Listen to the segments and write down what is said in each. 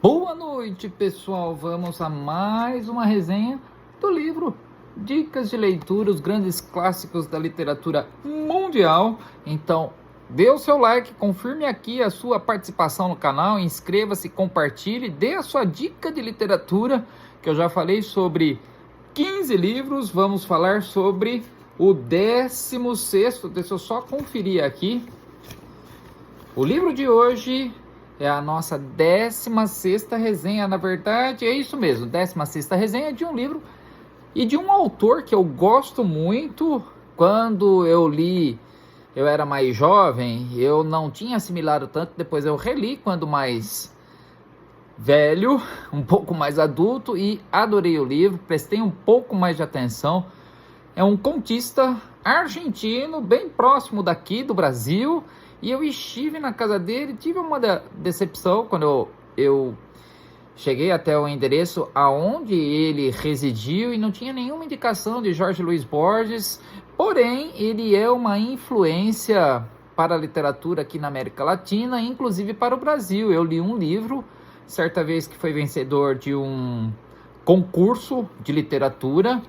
Boa noite, pessoal. Vamos a mais uma resenha do livro Dicas de Leitura, os grandes clássicos da literatura mundial. Então, dê o seu like, confirme aqui a sua participação no canal, inscreva-se, compartilhe, dê a sua dica de literatura, que eu já falei sobre 15 livros. Vamos falar sobre o 16º, deixa eu só conferir aqui. O livro de hoje é a nossa 16ª resenha, na verdade é isso mesmo, 16ª resenha de um livro e de um autor que eu gosto muito. Quando eu li, eu era mais jovem, eu não tinha assimilado tanto, depois eu reli quando mais velho, um pouco mais adulto, e adorei o livro, prestei um pouco mais de atenção. É um contista argentino, bem próximo daqui do Brasil, e eu estive na casa dele. Tive uma decepção quando eu cheguei até o endereço aonde ele residiu e não tinha nenhuma indicação de Jorge Luis Borges. Porém, ele é uma influência para a literatura aqui na América Latina, inclusive para o Brasil. Eu li um livro, certa vez, que foi vencedor de um concurso de literatura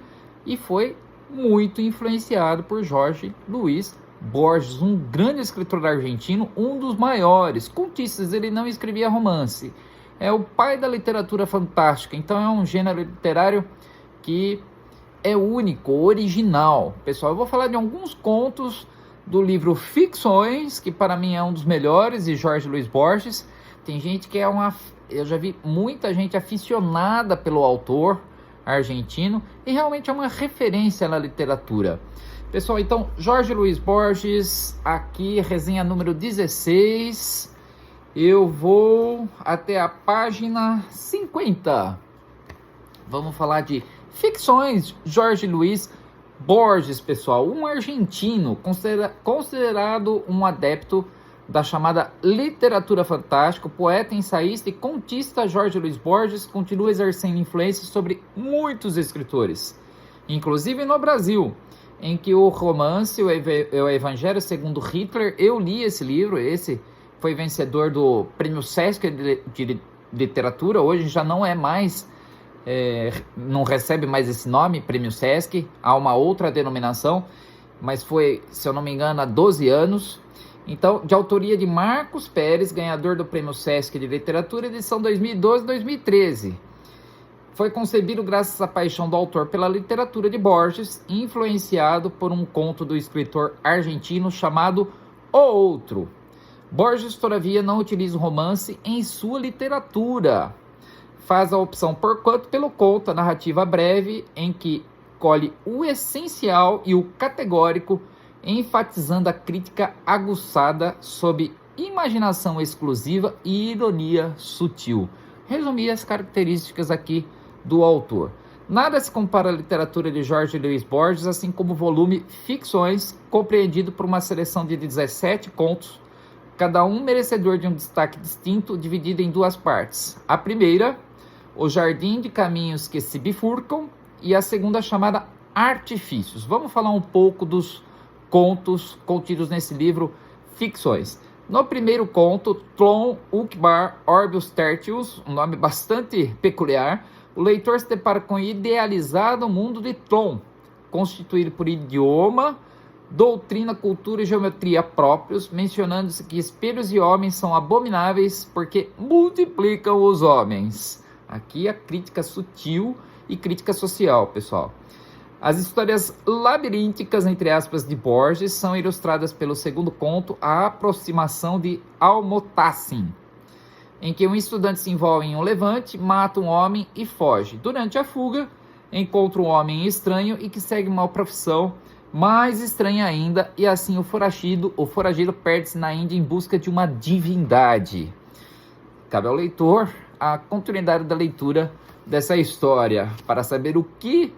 e foi muito influenciado por Jorge Luis Borges, um grande escritor argentino, um dos maiores contistas. Ele não escrevia romance, é o pai da literatura fantástica, então é um gênero literário que é único, original. Pessoal, eu vou falar de alguns contos do livro Ficções, que para mim é um dos melhores, de Jorge Luis Borges. Tem gente que eu já vi muita gente aficionada pelo autor argentino, e realmente é uma referência na literatura. Pessoal, então, Jorge Luis Borges, aqui, resenha número 16. Eu vou até a página 50. Vamos falar de Ficções, Jorge Luis Borges, pessoal. Um argentino, considerado um adepto da chamada literatura fantástica, o poeta, ensaísta e contista Jorge Luis Borges continua exercendo influência sobre muitos escritores, inclusive no Brasil, em que o romance, o Evangelho segundo Hitler, eu li esse livro. Esse foi vencedor do Prêmio Sesc de Literatura. Hoje já não é mais, não recebe mais esse nome, Prêmio Sesc, há uma outra denominação, mas foi, se eu não me engano, há 12 anos. Então, de autoria de Marcos Pérez, ganhador do Prêmio Sesc de Literatura, edição 2012-2013. Foi concebido graças à paixão do autor pela literatura de Borges, influenciado por um conto do escritor argentino chamado O Outro. Borges, todavia, não utiliza o romance em sua literatura. Faz a opção, porquanto, pelo conto, a narrativa breve, em que colhe o essencial e o categórico, enfatizando a crítica aguçada sob imaginação exclusiva e ironia sutil. Resumi as características aqui do autor. Nada se compara à literatura de Jorge Luis Borges, assim como o volume Ficções, compreendido por uma seleção de 17 contos, cada um merecedor de um destaque distinto, dividido em duas partes. A primeira, O Jardim de Caminhos que se Bifurcam, e a segunda, chamada Artifícios. Vamos falar um pouco dos contos contidos nesse livro Ficções. No primeiro conto, Tlon Uqbar Orbius Tertius, um nome bastante peculiar, o leitor se depara com o idealizado mundo de Tlon, constituído por idioma, doutrina, cultura e geometria próprios, mencionando-se que espelhos e homens são abomináveis porque multiplicam os homens. Aqui a crítica sutil e crítica social, pessoal. As histórias labirínticas, entre aspas, de Borges são ilustradas pelo segundo conto, A Aproximação de Almotacin, em que um estudante se envolve em um levante, mata um homem e foge. Durante a fuga, encontra um homem estranho e que segue uma profissão mais estranha ainda, e assim o foragido perde-se na Índia em busca de uma divindade. Cabe ao leitor a continuidade da leitura dessa história para saber o que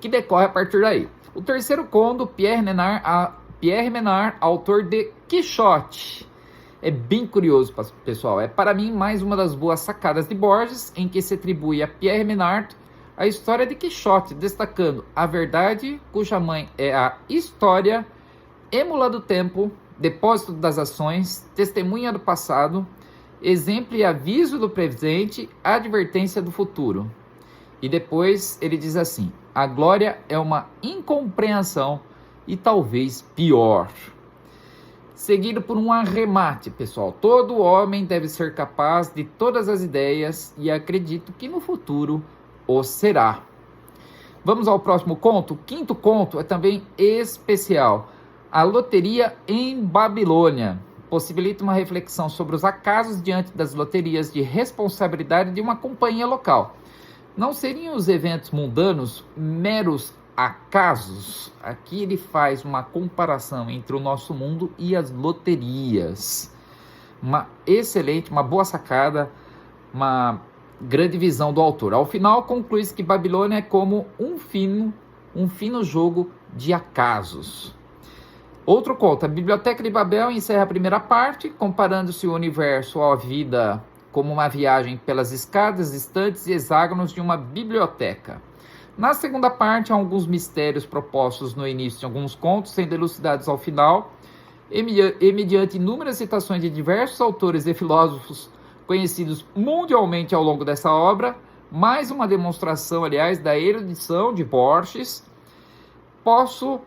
decorre a partir daí. O terceiro conto, Pierre Menard, autor de Quixote. É bem curioso, pessoal. É, para mim, mais uma das boas sacadas de Borges, em que se atribui a Pierre Menard a história de Quixote, destacando a verdade, cuja mãe é a história, émula do tempo, depósito das ações, testemunha do passado, exemplo e aviso do presente, advertência do futuro. E depois ele diz assim: a glória é uma incompreensão e talvez pior. Seguido por um arremate, pessoal. Todo homem deve ser capaz de todas as ideias e acredito que no futuro o será. Vamos ao próximo conto. O quinto conto é também especial. A loteria em Babilônia. Possibilita uma reflexão sobre os acasos diante das loterias de responsabilidade de uma companhia local. Não seriam os eventos mundanos meros acasos? Aqui ele faz uma comparação entre o nosso mundo e as loterias. Uma excelente, uma boa sacada, uma grande visão do autor. Ao final, conclui-se que Babilônia é como um fino jogo de acasos. Outro conto, a Biblioteca de Babel encerra a primeira parte, comparando-se o universo à vida como uma viagem pelas escadas, estantes e hexágonos de uma biblioteca. Na segunda parte, há alguns mistérios propostos no início de alguns contos, sendo elucidados ao final, e mediante inúmeras citações de diversos autores e filósofos conhecidos mundialmente ao longo dessa obra, mais uma demonstração, aliás, da erudição de Borges. Posso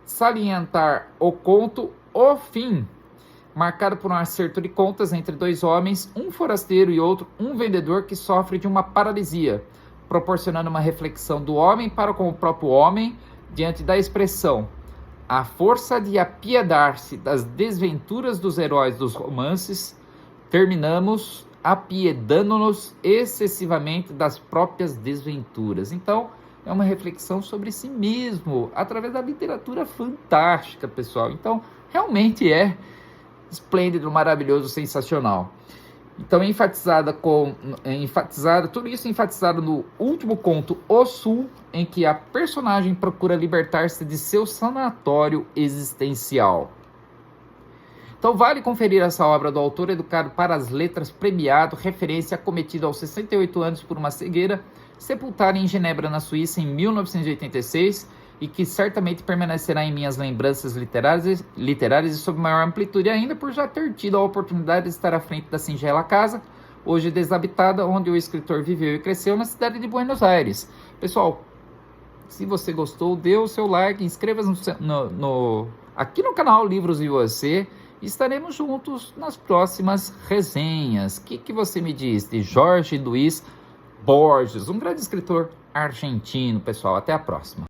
salientar o conto O Fim, marcado por um acerto de contas entre dois homens, um forasteiro e outro, um vendedor que sofre de uma paralisia, proporcionando uma reflexão do homem para com o próprio homem diante da expressão: a força de apiedar-se das desventuras dos heróis dos romances, terminamos apiedando-nos excessivamente das próprias desventuras. Então, é uma reflexão sobre si mesmo, através da literatura fantástica, pessoal. Então, realmente é esplêndido, maravilhoso, sensacional. Então, tudo isso enfatizado no último conto, O Sul, em que a personagem procura libertar-se de seu sanatório existencial. Então, vale conferir essa obra do autor educado para as letras, premiado, referência cometido aos 68 anos por uma cegueira, sepultado em Genebra, na Suíça, em 1986, e que certamente permanecerá em minhas lembranças literárias e sob maior amplitude ainda por já ter tido a oportunidade de estar à frente da singela casa, hoje desabitada, onde o escritor viveu e cresceu, na cidade de Buenos Aires. Pessoal, se você gostou, dê o seu like, inscreva-se aqui no canal Livros e Você, e estaremos juntos nas próximas resenhas. O que você me diz de Jorge Luis Borges, um grande escritor argentino, pessoal? Até a próxima.